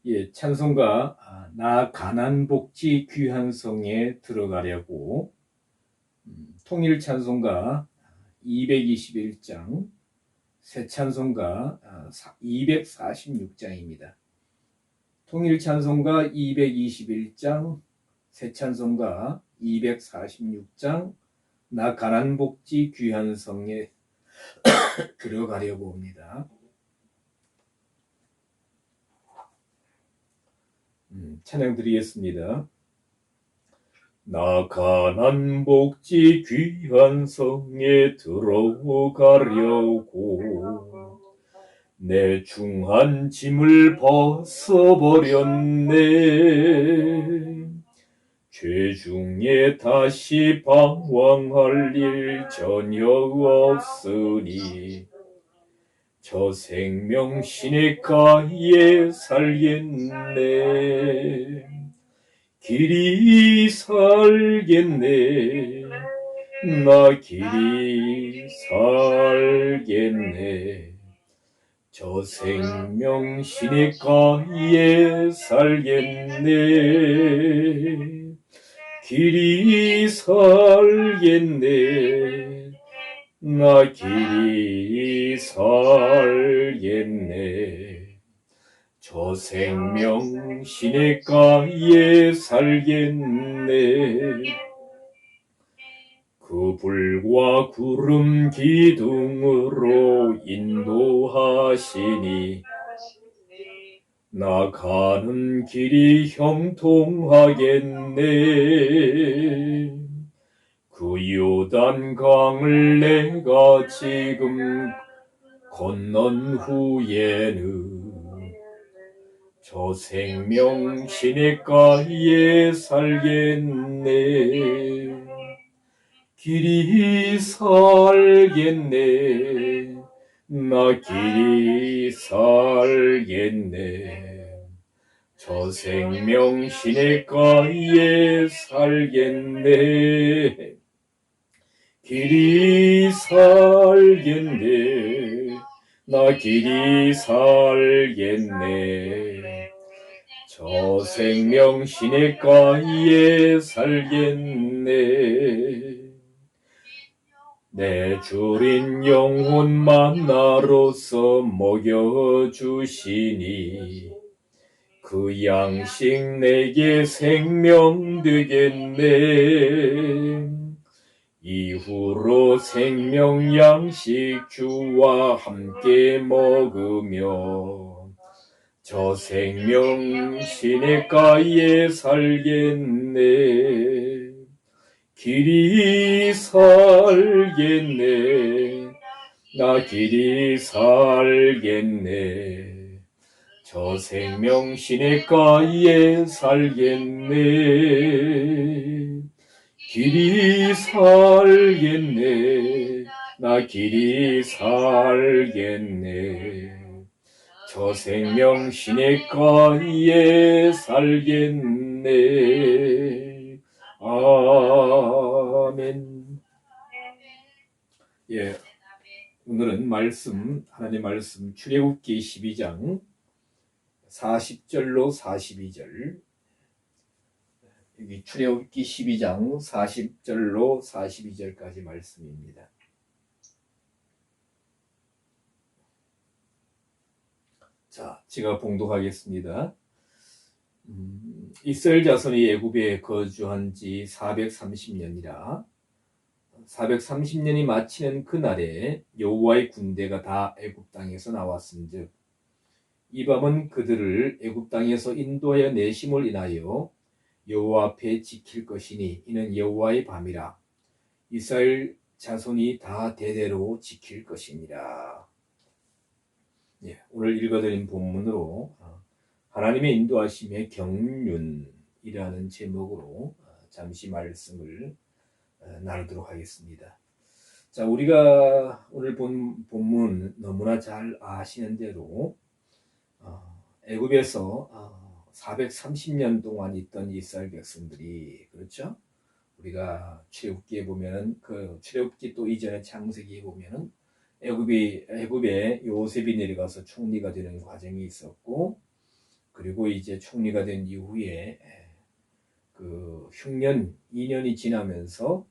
예, 찬송가 나 가난복지 귀한성에 들어가려고 통일 찬송가 221장 새 찬송가 246장입니다. 통일 찬송가 221장 새 찬송가 246장 나 가난복지 귀한성에 들어가려고 합니다. 찬양 드리겠습니다. 나 가난복지 귀한 성에 들어가려고 내 중한 짐을 벗어버렸네. 죄 중에 다시 방황할 일 전혀 없으니 저 생명 시냇가에 살겠네. 길이 살겠네. 나 길이 살겠네. 저 생명 시냇가에 살겠네. 길이 살겠네. 나 길이 살겠네. 저 생명 시냇가에 살겠네. 그 불과 구름 기둥으로 인도하시니 나 가는 길이 형통하겠네. 그 요단강을 내가 지금 건넌 후에는 저 생명 시냇가에 살겠네. 길이 살겠네. 나 길이 살겠네. 저 생명 시냇가에 살겠네. 길이 살겠네. 나 길이 살겠네. 저 생명 시냇가에 살겠네. 내 주린 영혼 만나로서 먹여주시니 그 양식 내게 생명 되겠네. 이후로 생명 양식 주와 함께 먹으며 저 생명 시냇가에 살겠네. 길이 살겠네. 나 길이 살겠네. 저 생명 시냇가에 살겠네. 길이 살겠네. 나 길이 살겠네. 저 생명 시냇가에 살겠네. 아멘. 예, 오늘은 하나님 말씀 출애굽기 12장 40절로 42절, 여기 출애굽기 12장 40절로 42절까지 말씀입니다. 자, 제가 봉독하겠습니다. 이스라엘 자손이 애굽에 거주한 지 430년이라 430년이 마치는 그날에 여호와의 군대가 다 애굽 땅에서 나왔은즉 이 밤은 그들을 애굽 땅에서 인도하여 내심을 인하여 여호와 앞에 지킬 것이니 이는 여호와의 밤이라. 이스라엘 자손이 다 대대로 지킬 것이니라. 예, 오늘 읽어드린 본문으로 하나님의 인도하심의 경륜이라는 제목으로 잠시 말씀을 나누도록 하겠습니다. 자, 우리가 오늘 본 본문 너무나 잘 아시는 대로 애굽에서 430년 동안 있던 이스라엘 백성들이, 그렇죠? 우리가 출애굽기에 보면은 그 출애굽기 또 이전에 창세기에 보면은 애굽에 요셉이 내려가서 총리가 되는 과정이 있었고, 그리고 이제 총리가 된 이후에 그 흉년 2년이 지나면서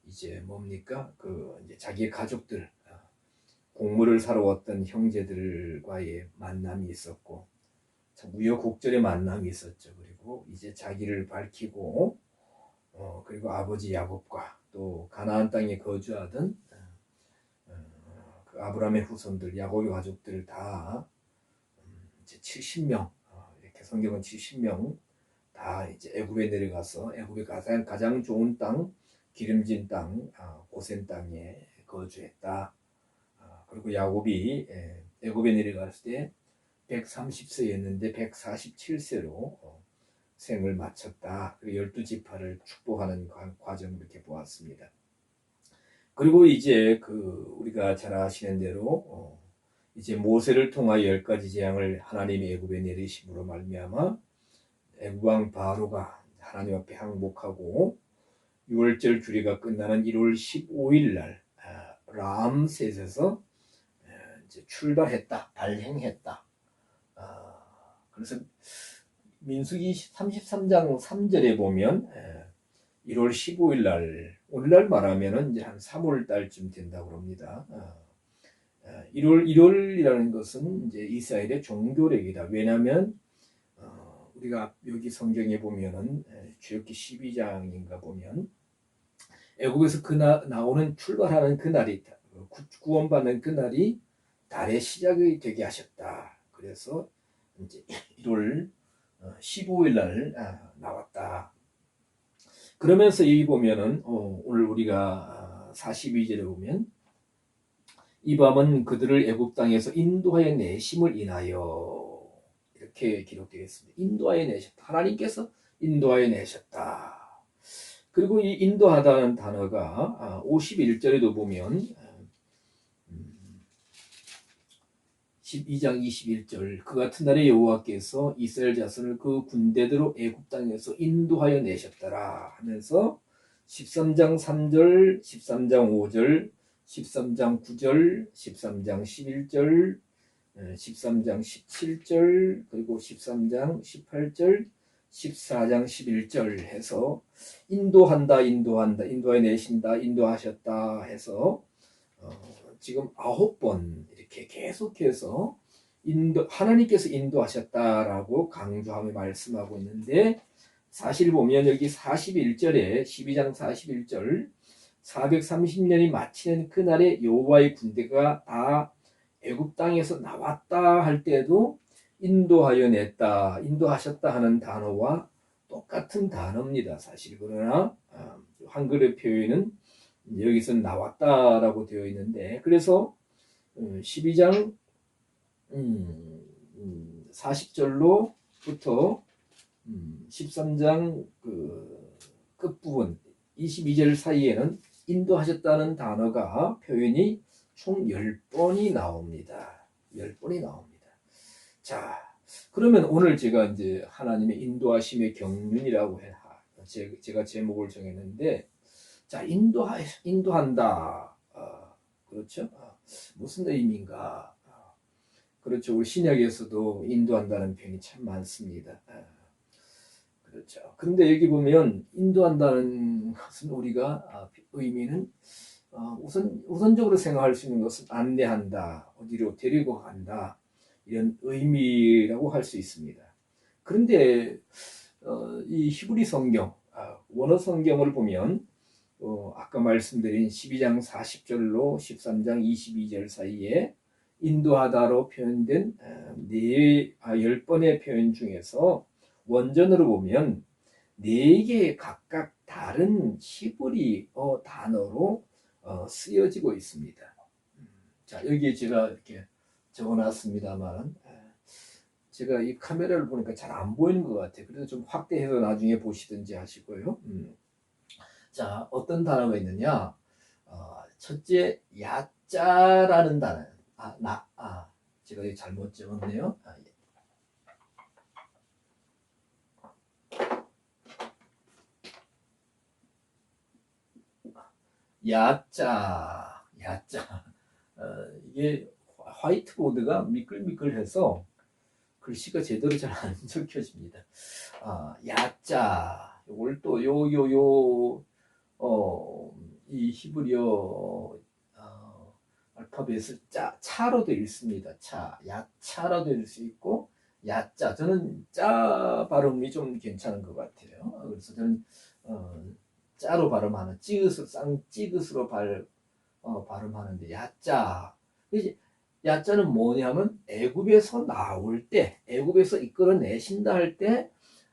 이제 뭡니까? 그 이제 자기의 가족들, 곡물을 사러 왔던 형제들과의 만남이 있었고, 참 우여곡절의 만남이 있었죠. 그리고 이제 자기를 밝히고, 그리고 아버지 야곱과 또 가나안 땅에 거주하던 그 아브라함의 후손들, 야곱의 가족들을 다 이제 70명, 이렇게 성경은 70명 다 이제 애굽에 내려가서 애굽의 가장 좋은 땅, 기름진 땅, 고센 땅에 거주했다. 그리고 야곱이 애굽에 내려갔을 때 130세였는데 147세로 생을 마쳤다. 그리고 12지파를 축복하는 과정을 이렇게 보았습니다. 그리고 이제 우리가 잘 아시는 대로 이제 모세를 통하여 10가지 재앙을 하나님이 애굽에 내리심으로 말미암아 애굽 왕 바로가 하나님 앞에 항복하고 6월절 주리가 끝나는 1월 15일 날 람셋에서 이제 출발했다, 발행했다. 그래서 민수기 33장 3절에 보면 1월 15일 날, 오늘날 말하면은 이제 한 3월 달쯤 된다고 합니다. 1월이라는 것은 이제 이스라엘의 종교暦이다. 왜냐하면 우리가 여기 성경에 보면은 출애굽기 12장인가 보면 애굽에서 나오는 출발하는 그날이 구원받는 그날이 달의 시작이 되게 하셨다. 그래서 이제 1월 15일 날 나왔다. 그러면서 여기 보면은 오늘 우리가 42절에 보면 이 밤은 그들을 애굽 땅에서 인도하여 내심을 인하여 이렇게 기록되어 있습니다. 인도하여 내셨다. 하나님께서 인도하여 내셨다. 그리고 이 인도하다는 단어가 51절에도 보면 12장 21절 그 같은 날에 여호와께서 이스라엘 자손을 그 군대대로 애굽 땅에서 인도하여 내셨더라 하면서 13장 3절, 13장 5절, 13장 9절, 13장 11절, 13장 17절, 그리고 13장 18절, 14장 11절 해서 인도하여 내신다, 인도하셨다 해서 지금 9번 이렇게 계속해서 하나님께서 인도하셨다라고 강조하며 말씀하고 있는데 사실 보면 여기 41절에 12장 41절 430년이 마치는 그날에 여호와의 군대가 다 애굽 땅에서 나왔다 할 때도 인도하여 냈다, 인도하셨다 하는 단어와 똑같은 단어입니다. 사실 그러나 한글의 표현은 여기서 나왔다라고 되어 있는데 그래서 12장 40절로부터 13장 끝부분 22절 사이에는 인도하셨다는 단어가 표현이 총 10번이 나옵니다. 10번이 나옵니다. 자, 그러면 오늘 제가 이제 하나님의 인도하심의 경륜이라고 제가 제목을 정했는데 자, 인도한다. 그렇죠? 무슨 의미인가? 그렇죠. 우리 신약에서도 인도한다는 표현이 참 많습니다. 그렇죠. 그런데 여기 보면 인도한다는 것은 우리가 의미는 우선적으로 생각할 수 있는 것은 안내한다, 어디로 데리고 간다 이런 의미라고 할 수 있습니다. 그런데 이 히브리 성경, 원어 성경을 보면 아까 말씀드린 12장 40절로 13장 22절 사이에 인도하다로 표현된 10번의 표현 중에서 원전으로 보면 4개의 각각 다른 히브리어 단어로 쓰여지고 있습니다. 자, 여기에 제가 이렇게 적어놨습니다만 제가 이 카메라를 보니까 잘 안 보이는 것 같아요. 그래서 좀 확대해서 나중에 보시든지 하시고요. 자, 어떤 단어가 있느냐? 첫째, 야자라는 단어. 제가 잘못 적었네요. 야자. 이게 화이트보드가 미끌미끌해서 글씨가 제대로 잘 안 적혀집니다. 야자. 이걸 또 이 히브리어 알파벳을 차로도 읽습니다. 야차로도 읽을 수 있고, 야자. 저는 짜 발음이 좀 괜찮은 것 같아요. 그래서 저는 짜로 발음하는, 쌍찌긋으로 발음하는데, 야자. 야자는 뭐냐면, 애굽에서 나올 때, 애굽에서 이끌어내신다 할 때,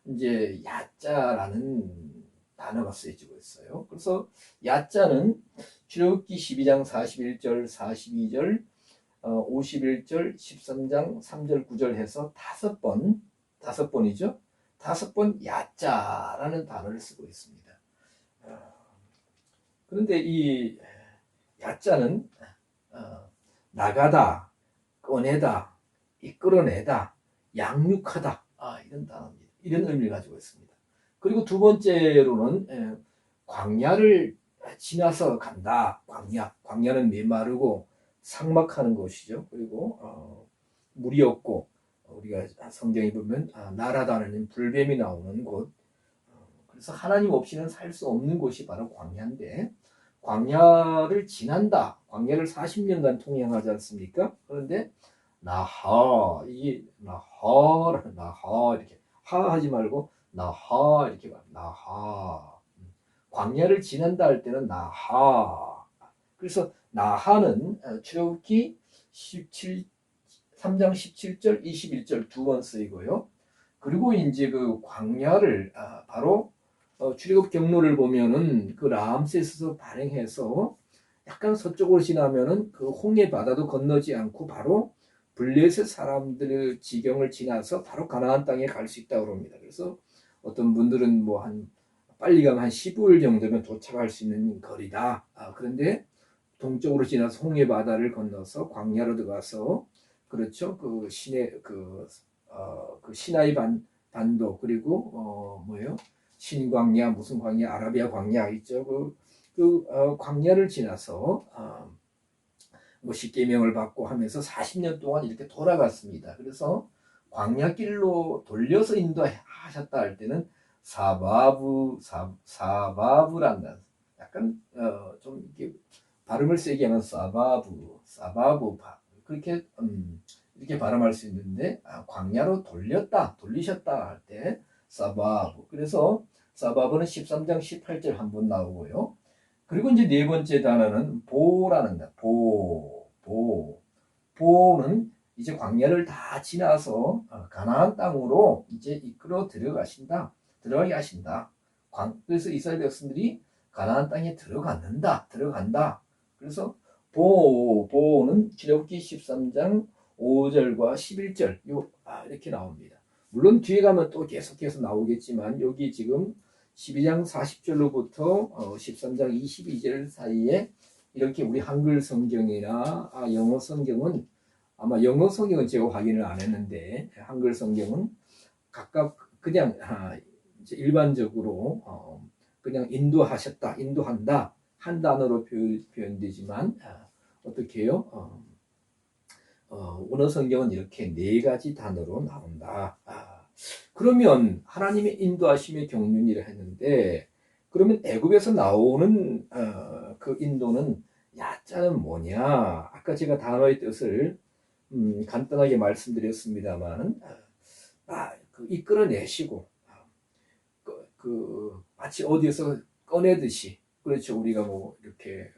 이제 야자라는 단어가 쓰여지고 있어요. 그래서 야자는 출애굽기 12장 41절, 42절, 51절, 13장 3절, 9절 해서 다섯 번이죠. 5번 야자라는 단어를 쓰고 있습니다. 그런데 이 야자는 나가다, 꺼내다, 이끌어내다, 양육하다, 이런 단어입니다. 이런 의미를 가지고 있습니다. 그리고 두 번째로는 광야를 지나서 간다. 광야는 메마르고 삭막하는 곳이죠. 그리고 물이 없고, 우리가 성경에 보면 나라다는 불뱀이 나오는 곳. 그래서 하나님 없이는 살 수 없는 곳이 바로 광야인데, 광야를 지난다. 광야를 40년간 통행하지 않습니까? 그런데 나하, 이게 나하 이렇게 하 하지 말고 나하 이렇게 말. 나하. 광야를 지난다 할 때는 나하. 그래서 나하는 출애굽기 3장 17절, 21절 두 번 쓰이고요. 그리고 이제 그 광야를 바로 출애굽 경로를 보면은 그 람세스에서 발행해서 약간 서쪽으로 지나면은 그 홍해 바다도 건너지 않고 바로 블레셋 사람들의 지경을 지나서 바로 가나안 땅에 갈 수 있다고 합니다. 그래서 어떤 분들은 뭐 빨리 가면 한 15일 정도면 도착할 수 있는 거리다. 그런데 동쪽으로 지나서 홍해 바다를 건너서 광야로 들어가서, 그렇죠. 그 시나이 반도, 그리고 신광야, 무슨 광야, 아라비아 광야 있죠. 광야를 지나서 뭐 십계명을 받고 하면서 40년 동안 이렇게 돌아갔습니다. 그래서 광야길로 돌려서 인도하셨다 할 때는 사바브란다. 약간 좀 이렇게 발음을 세게 하면 사바브바 그렇게 이렇게 발음할 수 있는데, 광야로 돌리셨다 할 때 사바브. 그래서 사바브는 13장 18절 한 번 나오고요. 그리고 이제 네 번째 단어는 보라는 다. 보는 이제 광야를 다 지나서 가나안 땅으로 이제 이끌어 들어가게 하신다. 그래서 이스라엘 백성들이 가나안 땅에 들어간다. 그래서 보는 출애굽기 13장 5절과 11절 이렇게 나옵니다. 물론 뒤에 가면 또 계속해서 나오겠지만, 여기 지금 12장 40절로부터 13장 22절 사이에 이렇게 우리 한글 성경이나 영어 성경은, 아마 영어 성경은 제가 확인을 안 했는데 한글 성경은 각각 그냥 이제 일반적으로 그냥 인도한다 한 단어로 표현되지만, 어떻게 해요? 원어 성경은 이렇게 네 가지 단어로 나온다. 그러면 하나님의 인도하심의 경륜이라 했는데, 그러면 애굽에서 나오는 그 인도는 야자는 뭐냐? 아까 제가 단어의 뜻을 간단하게 말씀드렸습니다만, 그 이끌어내시고 마치 어디에서 꺼내듯이, 그렇죠. 우리가 뭐 이렇게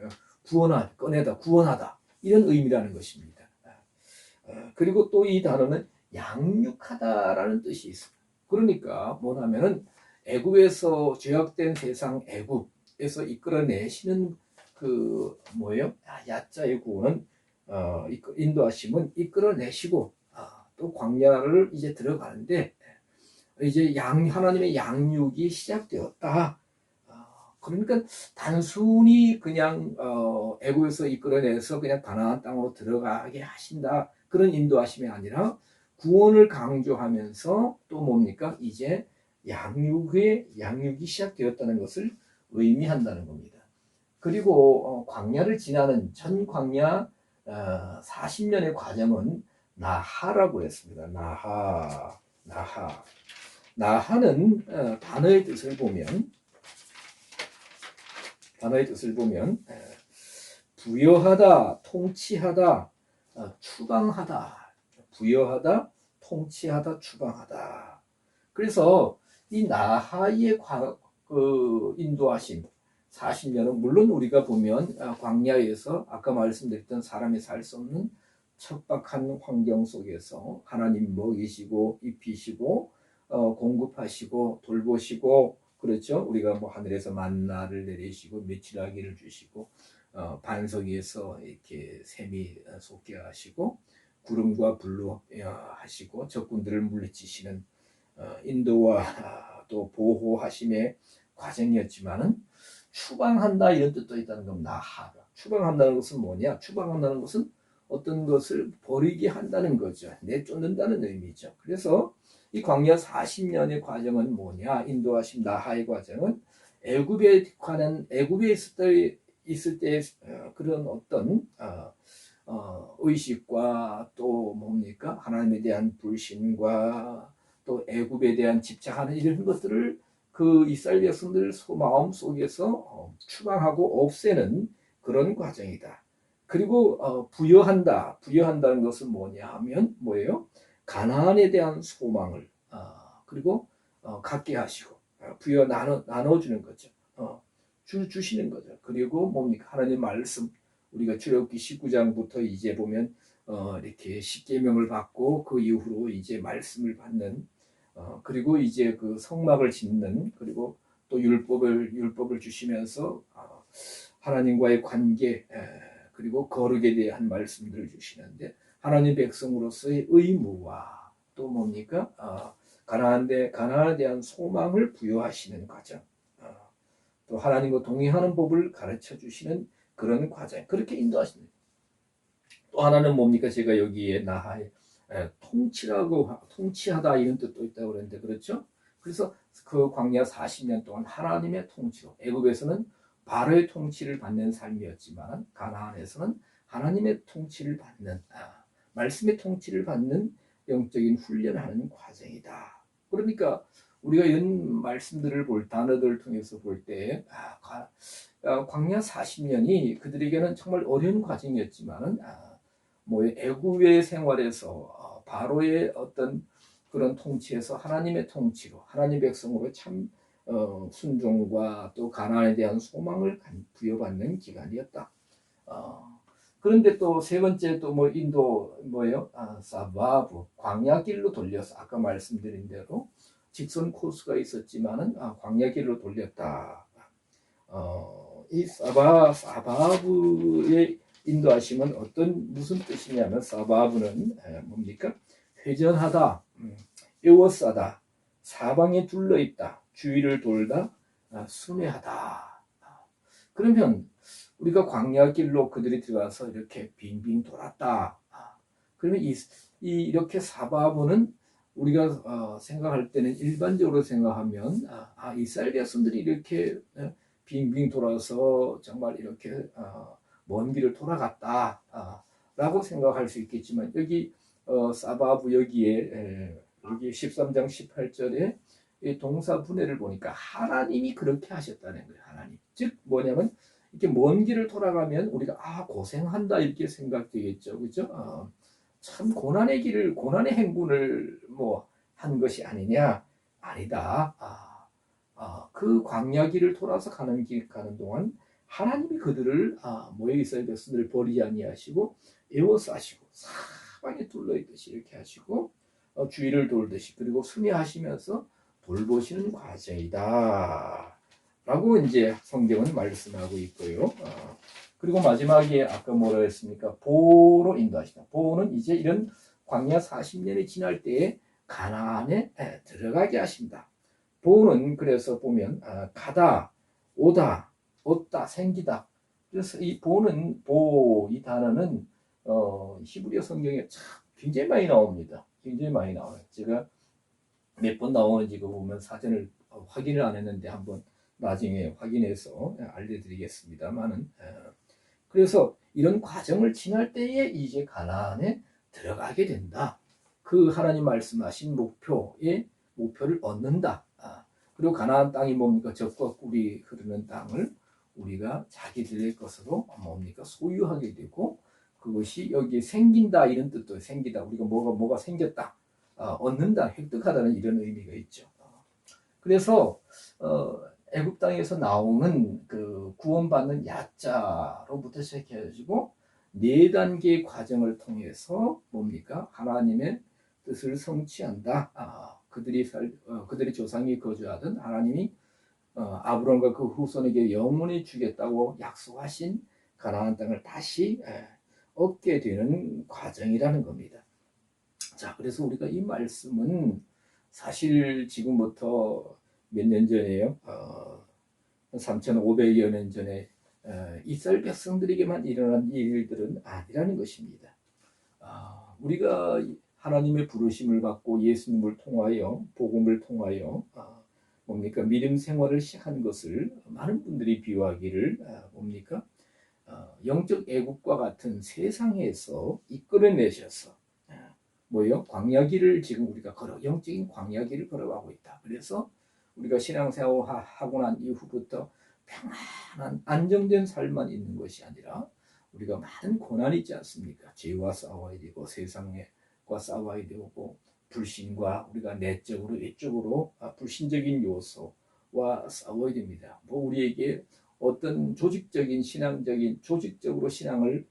구원하다 이런 의미라는 것입니다. 그리고 또 이 단어는 양육하다라는 뜻이 있습니다. 그러니까 뭐냐면은 애굽에서 죄악된 세상 애굽에서 이끌어내시는 야자의 구원은 인도하심은 이끌어내시고 또 광야를 이제 들어가는데, 이제 하나님의 양육이 시작되었다. 그러니까 단순히 그냥 애굽에서 이끌어내서 그냥 가나안 땅으로 들어가게 하신다, 그런 인도하심이 아니라 구원을 강조하면서 또 뭡니까? 이제 양육이 시작되었다는 것을 의미한다는 겁니다. 그리고 광야를 지나는 전 광야 40년의 과정은 나하라고 했습니다. 나하는 단어의 뜻을 보면 부여하다, 통치하다, 추방하다. 부여하다, 통치하다, 추방하다. 그래서 이 나하의 인도하심 40년은 물론 우리가 보면 광야에서 아까 말씀드렸던 사람이 살 수 없는 척박한 환경 속에서 하나님 먹이시고 입히시고 공급하시고 돌보시고 그렇죠. 우리가 뭐 하늘에서 만나를 내리시고 메추라기를 주시고 반석 위에서 이렇게 샘이 솟게 하시고 구름과 불로 하시고 적군들을 물리치시는 인도와 또 보호하심의 과정이었지만은 추방한다 이런 뜻도 있다는 겁니다. 나하가 추방한다는 것은 뭐냐? 추방한다는 것은 어떤 것을 버리게 한다는 거죠. 내쫓는다는 의미죠. 그래서 이 광야 40년의 과정은 뭐냐? 인도하심 나하의 과정은 애굽에 있을 때 그런 어떤 의식과 또 뭡니까? 하나님에 대한 불신과 또 애굽에 대한 집착하는 이런 것들을 그 이스라엘 백성들 마음 속에서 추방하고 없애는 그런 과정이다. 그리고 부여한다는 것은 뭐냐 하면 뭐예요? 가나안에 대한 소망을 그리고 갖게 하시고 나눠주는 거죠. 주시는 거죠. 그리고 뭡니까? 하나님 말씀 우리가 출애굽기 19장부터 이제 보면 이렇게 십계명을 받고 그 이후로 이제 말씀을 받는 그리고 이제 그 성막을 짓는 그리고 또 율법을 주시면서 하나님과의 관계 그리고 거룩에 대한 말씀들을 주시는데 하나님 백성으로서의 의무와 또 뭡니까 가나안에 대한 소망을 부여하시는 과정 또 하나님과 동의하는 법을 가르쳐 주시는 그런 과정 그렇게 인도하십니다. 또 하나는 뭡니까 제가 여기에 나하의 통치하다 이런 뜻도 있다고 그랬는데 그렇죠? 그래서 그 광야 40년 동안 하나님의 통치로 애굽에서는 바로의 통치를 받는 삶이었지만 가나안에서는 하나님의 통치를 받는 말씀의 통치를 받는 영적인 훈련을 하는 과정이다. 그러니까 우리가 이런 말씀들을 단어들을 통해서 볼 때 광야 40년이 그들에게는 정말 어려운 과정이었지만 뭐 애굽의 생활에서 바로의 어떤 그런 통치에서 하나님의 통치로 하나님 백성으로 참 순종과 또 가나안에 대한 소망을 부여받는 기간이었다. 그런데 또 세 번째 또 뭐 인도 뭐예요? 사바브 광야길로 돌려서 아까 말씀드린 대로 직선 코스가 있었지만은 광야길로 돌렸다. 이 사바브의 인도하심은 무슨 뜻이냐면 사바브는 뭡니까? 회전하다, 에워싸다, 사방에 둘러있다, 주위를 돌다, 순회하다. 그러면 우리가 광야길로 그들이 들어가서 이렇게 빙빙 돌았다. 그러면 이렇게 사바브는 우리가 생각할 때는 일반적으로 생각하면 이스라엘 백성들이 이렇게 빙빙 돌아서 정말 이렇게 먼 길을 돌아갔다 라고 생각할 수 있겠지만 여기 사바브 여기 13장 18절에 동사 분해를 보니까 하나님이 그렇게 하셨다는 거예요. 하나님. 즉 뭐냐면 이렇게 먼 길을 돌아가면 우리가 고생한다 이렇게 생각되겠죠. 그죠? 참 고난의 행군을 뭐 한 것이 아니냐? 아니다. 그 광야 길을 돌아서 가는 동안 하나님이 그들을 모여 이스라엘 백성들을 버리지 아니하시고 에워싸시고 사방에 둘러있듯이 이렇게 하시고 주위를 돌듯이 그리고 순회하시면서 돌보시는 과정이다. 라고 이제 성경은 말씀하고 있고요. 그리고 마지막에 아까 뭐라 했습니까? 보로 인도하시다. 보는 이제 이런 광야 40년이 지날 때에 가나안에 들어가게 하신다. 보는 그래서 보면 가다, 오다, 얻다, 생기다. 그래서 이 이 단어는 히브리어 성경에 참 굉장히 많이 나옵니다. 굉장히 많이 나와요. 제가 몇 번 나오는지 그 보면 사전을 확인을 안 했는데 한번 나중에 확인해서 알려드리겠습니다만은 그래서 이런 과정을 지날 때에 이제 가나안에 들어가게 된다. 그 하나님 말씀하신 목표를 얻는다. 그리고 가나안 땅이 뭡니까? 젖과 꿀이 흐르는 땅을 우리가 자기들의 것으로 뭡니까? 소유하게 되고 그것이 여기 생긴다 이런 뜻도 생기다. 우리가 뭐가 생겼다. 얻는다, 획득하다는 이런 의미가 있죠. 그래서 애굽 땅에서 나오는 그 구원받는 야자로부터 시작해가지고 네 단계의 과정을 통해서 뭡니까? 하나님의 뜻을 성취한다. 그들이 조상이 거주하던 하나님이 아브람과 그 후손에게 영원히 주겠다고 약속하신 가나안 땅을 다시 얻게 되는 과정이라는 겁니다. 자, 그래서 우리가 이 말씀은 사실 지금부터 몇 년 전에요. 3,500여 년 전에 이스라엘 백성들에게만 일어난 일들은 아니라는 것입니다. 우리가 하나님의 부르심을 받고 예수님을 통하여 복음을 통하여 뭡니까? 믿음 생활을 시작한 것을 많은 분들이 비유하기를 뭡니까? 영적 애국과 같은 세상에서 이끌어내셔서 뭐요? 광야길을 지금 우리가 영적인 광야길을 걸어가고 있다. 그래서 우리가 신앙생활 하고 난 이후부터 평안한 안정된 삶만 있는 것이 아니라 우리가 많은 고난이 있지 않습니까? 죄와 싸워야 되고 세상과 싸워야 되고 불신과 우리가 내적으로 외적으로 불신적인 요소와 싸워야 됩니다. 우리에게 어떤 조직적으로 신앙을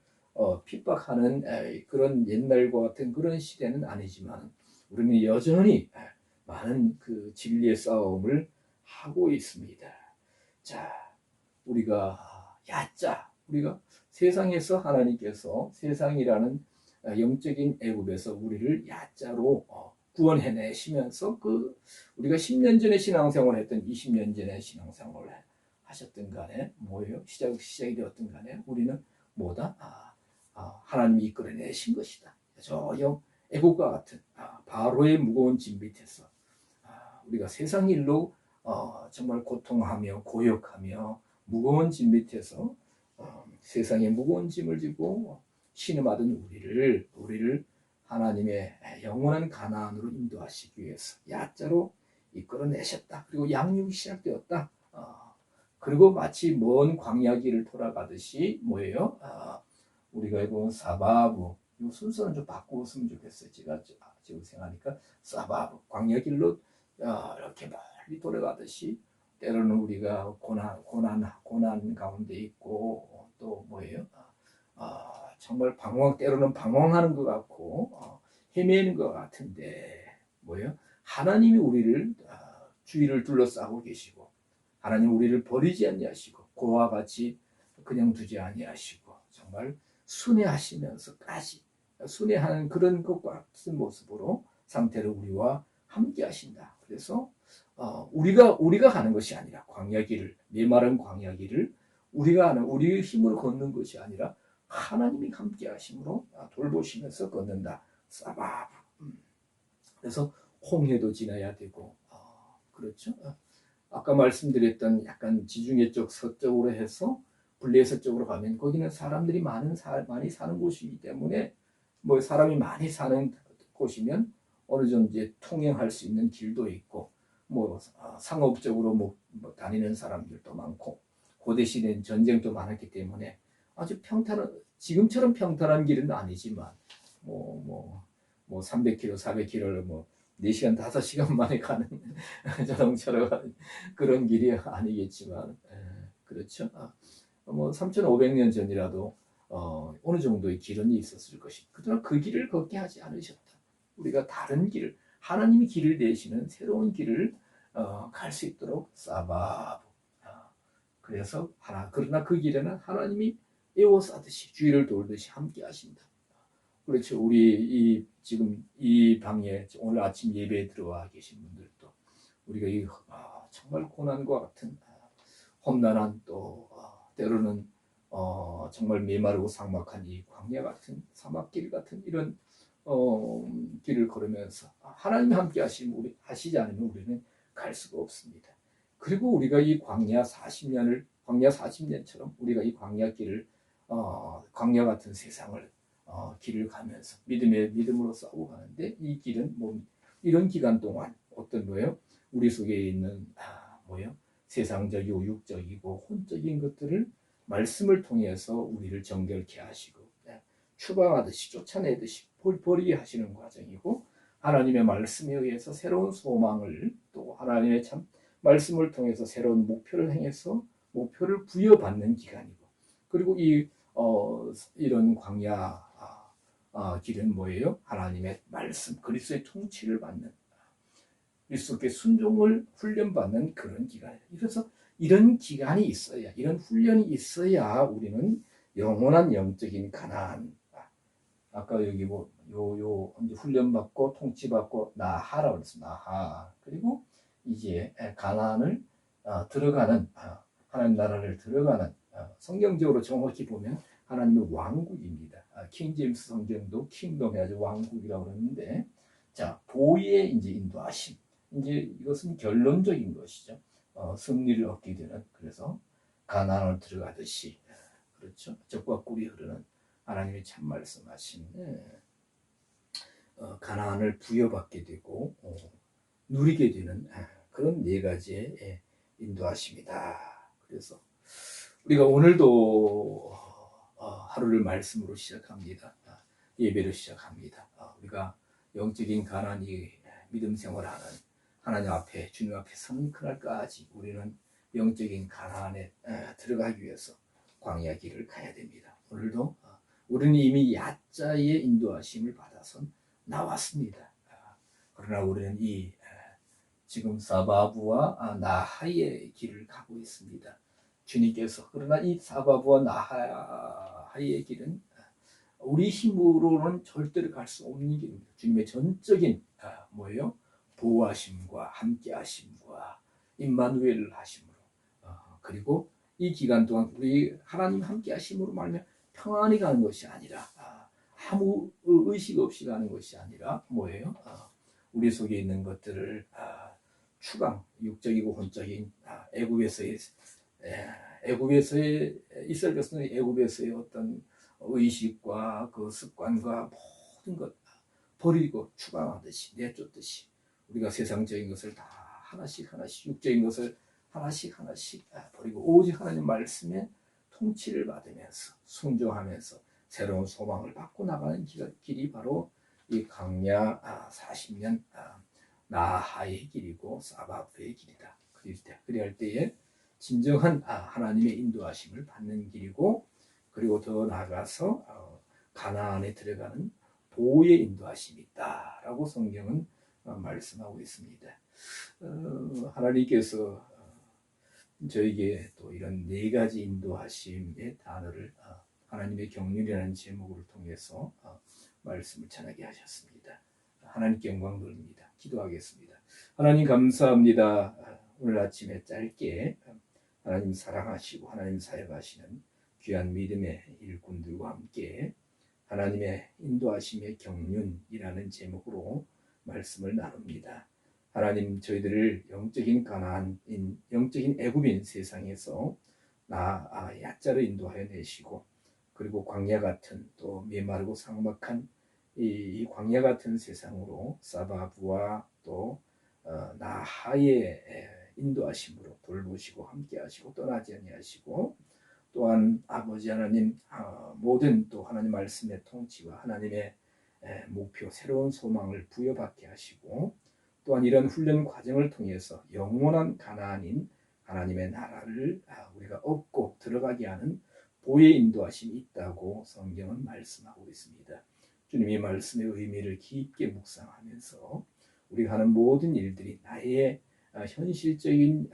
핍박하는 그런 옛날과 같은 그런 시대는 아니지만 우리는 여전히 많은 그 진리의 싸움을 하고 있습니다. 자, 우리가 세상에서 하나님께서 세상이라는 영적인 애굽에서 우리를 야자로 구원해내시면서 우리가 10년 전에 신앙생활을 했던 20년 전에 신앙생활을 하셨던 간에 뭐예요? 시작이 되었던 간에 우리는 하나님이 이끌어내신 것이다. 저 애국과 같은 바로의 무거운 짐 밑에서 우리가 세상 일로 정말 고통하며 고역하며 무거운 짐 밑에서 세상의 무거운 짐을 지고 신음하던 우리를 하나님의 영원한 가나안으로 인도하시기 위해서 야자로 이끌어내셨다. 그리고 양육이 시작되었다. 그리고 마치 먼 광야길을 돌아가듯이 뭐예요? 우리가 이번 사바브 이 순서는 좀 바꾸었으면 좋겠어요. 제가 지금 생각하니까 사바브 광야길로 이렇게 멀리 돌아가듯이 때로는 우리가 고난 가운데 있고 또 뭐예요? 정말 때로는 방황하는 것 같고 헤매는 것 같은데 뭐예요? 하나님이 우리를 주위를 둘러싸고 계시고 하나님 우리를 버리지 아니하시고 그와 같이 그냥 두지 아니하시고 정말 순회하시면서까지 순회하는 그런 것과 같은 모습으로 상태로 우리와 함께 하신다. 그래서 우리가 가는 것이 아니라 메마른 광야길을 우리가 하는 우리의 힘으로 걷는 것이 아니라 하나님이 함께 하심으로 돌보시면서 걷는다. 사바브. 그래서 홍해도 지나야 되고 그렇죠. 아까 말씀드렸던 약간 지중해 쪽 서쪽으로 해서 블레셋 쪽으로 가면 거기는 사람들이 많이 사는 곳이기 때문에 뭐 사람이 많이 사는 곳이면 어느 정도 이제 통행할 수 있는 길도 있고 상업적으로 다니는 사람들도 많고 고대 시대는 전쟁도 많았기 때문에 아주 지금처럼 평탄한 길은 아니지만 300km, 400km를 4시간, 5시간 만에 가는 자동차로 가는 그런 길이 아니겠지만 그렇죠. 3,500년 전이라도 어느 정도의 길은 있었을 것이다. 그러나 그 길을 걷게 하지 않으셨다. 우리가 다른 길을 하나님이 길을 내시는 새로운 길을 갈 수 있도록 사바브. 그래서 그러나 그 길에는 하나님이 에워싸듯이 주위를 돌듯이 함께 하신다. 그렇죠. 우리 지금 이 방에 오늘 아침 예배에 들어와 계신 분들도 우리가 정말 고난과 같은 험난한 또 때로는 정말 메마르고 삭막한 이 광야 같은 사막길 같은 이런 길을 걸으면서 하나님이 함께 하시지 않으면 우리는 갈 수가 없습니다. 그리고 우리가 이 광야 40년처럼 우리가 이 광야 같은 세상을 길을 가면서 믿음으로 싸우고 가는데 이 길은 뭐 이런 기간 동안 어떤 거예요? 우리 속에 있는 세상적이고 육적이고 혼적인 것들을 말씀을 통해서 우리를 정결케 하시고 추방하듯이 쫓아내듯이 버리게 하시는 과정이고 하나님의 말씀에 의해서 새로운 소망을 또 하나님의 참 말씀을 통해서 새로운 목표를 행해서 목표를 부여받는 기간이고 그리고 이런 광야 길은 뭐예요? 하나님의 말씀, 그리스도의 통치를 받는 그리스도께 순종을 훈련받는 그런 기간이에요. 그래서 이런 기간이 있어야, 이런 훈련이 있어야 우리는 영원한 영적인 가나안. 아까 여기 이제 훈련받고 통치받고 나하라고 그랬어. 나하. 그리고 이제 가나안을 들어가는 하나님 나라를 들어가는 성경적으로 정확히 보면 하나님의 왕국입니다. 킹제임스 성경도 킹덤 해야지 왕국이라고 그러는데 자 보위의 이제 인도하심. 이제 이것은 결론적인 것이죠. 승리를 얻게 되는 그래서 가나안을 들어가듯이 그렇죠. 적과 꿀이 흐르는 하나님의 참 말씀하신 가나안을 부여받게 되고 누리게 되는 그런 네 가지의 인도하심이다. 그래서 우리가 오늘도 하루를 말씀으로 시작합니다. 예배로 시작합니다. 우리가 영적인 가난이 믿음 생활하는 하나님 앞에 주님 앞에 서는 그날까지 우리는 영적인 가난에 들어가기 위해서 광야 길을 가야 됩니다. 오늘도 우리는 이미 야자의 인도하심을 받아서 나왔습니다. 그러나 우리는 지금 사바부와 나하의 길을 가고 있습니다. 주님께서 그러나 이 사바부와 나하의 길은 우리 힘으로는 절대로 갈 수 없는 길입니다. 주님의 전적인 보호하심과 함께하심과 임마누엘 하심으로 그리고 이 기간 동안 우리 하나님 함께하심으로 말하면 평안히 가는 것이 아니라 아무 의식 없이 가는 것이 아니라 우리 속에 있는 것들을 추강 육적이고 혼적인 애굽에서의 이스라엘 백성의 애굽에서의 어떤 의식과 그 습관과 모든 것 버리고 추방하듯이 내쫓듯이 우리가 세상적인 것을 다 하나씩 육적인 것을 하나씩 버리고 오직 하나님 말씀에 통치를 받으면서 순종하면서 새로운 소망을 받고 나가는 길이 바로 이 광야 40년 나하의 길이고 사바브의 길이다. 그리할 때에 진정한 하나님의 인도하심을 받는 길이고 그리고 더 나아가서 가나안에 들어가는 보호의 인도하심이 있다라고 성경은 말씀하고 있습니다. 하나님께서 저에게 또 이런 네 가지 인도하심의 단어를 하나님의 경륜이라는 제목을 통해서 말씀을 전하게 하셨습니다. 하나님께 영광 돌립니다. 기도하겠습니다. 하나님 감사합니다. 오늘 아침에 짧게 하나님 사랑하시고 하나님 사역하시는 귀한 믿음의 일꾼들과 함께 하나님의 인도하심의 경륜이라는 제목으로 말씀을 나눕니다. 하나님 저희들을 영적인 가나안인 영적인 애굽인 세상에서 야자로 인도하여 내시고 그리고 광야 같은 또 메마르고 삭막한 이 광야 같은 세상으로 사바부와 또 나하의 인도하심으로 돌보시고 함께하시고 떠나지 아니하시고 또한 아버지 하나님 모든 또 하나님 말씀의 통치와 하나님의 목표 새로운 소망을 부여받게 하시고 또한 이런 훈련 과정을 통해서 영원한 가나안인 하나님의 나라를 우리가 얻고 들어가게 하는 보혜의 인도하심이 있다고 성경은 말씀하고 있습니다. 주님의 말씀의 의미를 깊게 묵상하면서 우리가 하는 모든 일들이 나의 현실적인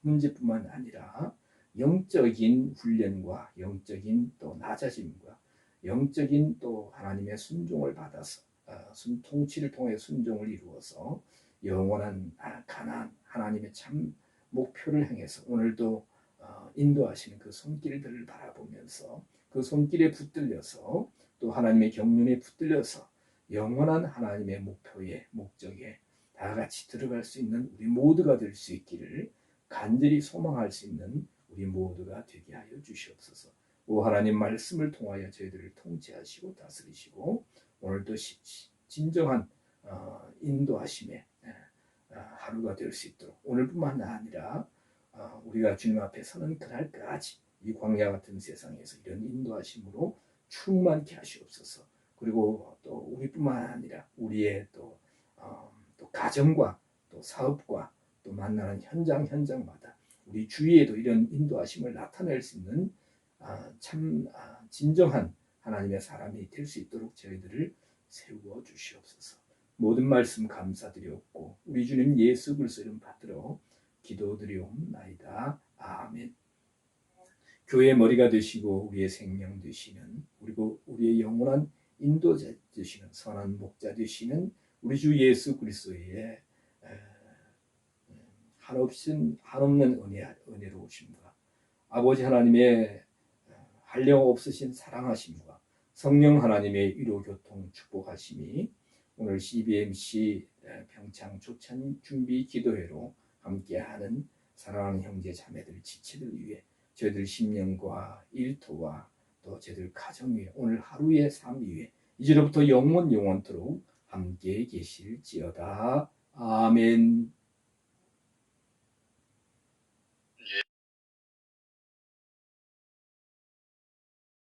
문제뿐만 아니라 영적인 훈련과 영적인 또 낮아짐과 영적인 또 하나님의 순종을 받아서 통치를 통해 순종을 이루어서 영원한 가나안 하나님의 참 목표를 향해서 오늘도 인도하시는 그 손길들을 바라보면서 그 손길에 붙들려서 또 하나님의 경륜에 붙들려서 영원한 하나님의 목표에 목적에 다 같이 들어갈 수 있는 우리 모두가 될 수 있기를 간절히 소망할 수 있는 우리 모두가 되게 하여 주시옵소서. 오 하나님 말씀을 통하여 저희들을 통치하시고 다스리시고 오늘도 진정한 인도하심의 하루가 될 수 있도록 오늘뿐만 아니라 우리가 주님 앞에 서는 그날까지 이 광야 같은 세상에서 이런 인도하심으로 충만케 하시옵소서. 그리고 또 우리뿐만 아니라 우리의 또 가정과 또 사업과 또 만나는 현장마다 우리 주위에도 이런 인도하심을 나타낼 수 있는 참 진정한 하나님의 사람이 될 수 있도록 저희들을 세워 주시옵소서. 모든 말씀 감사드리옵고 우리 주님 예수 그리스도 이름 받들어 기도드리옵나이다. 아멘. 교회의 머리가 되시고 우리의 생명 되시는 그리고 우리의 영원한 인도자 되시는 선한 목자 되시는 우리 주 예수 그리스도의 한없는 은혜로우심과 아버지 하나님의 한량없으신 사랑하심과 성령 하나님의 위로 교통 축복하심이 오늘 CBMC 평창 조찬 준비 기도회로 함께하는 사랑하는 형제 자매들 지체들 위해 저희들 심령과 일터와 또 저희들 가정 위에 오늘 하루의 삶 위에 이제로부터 영원토록 함께 계실지어다. 아멘.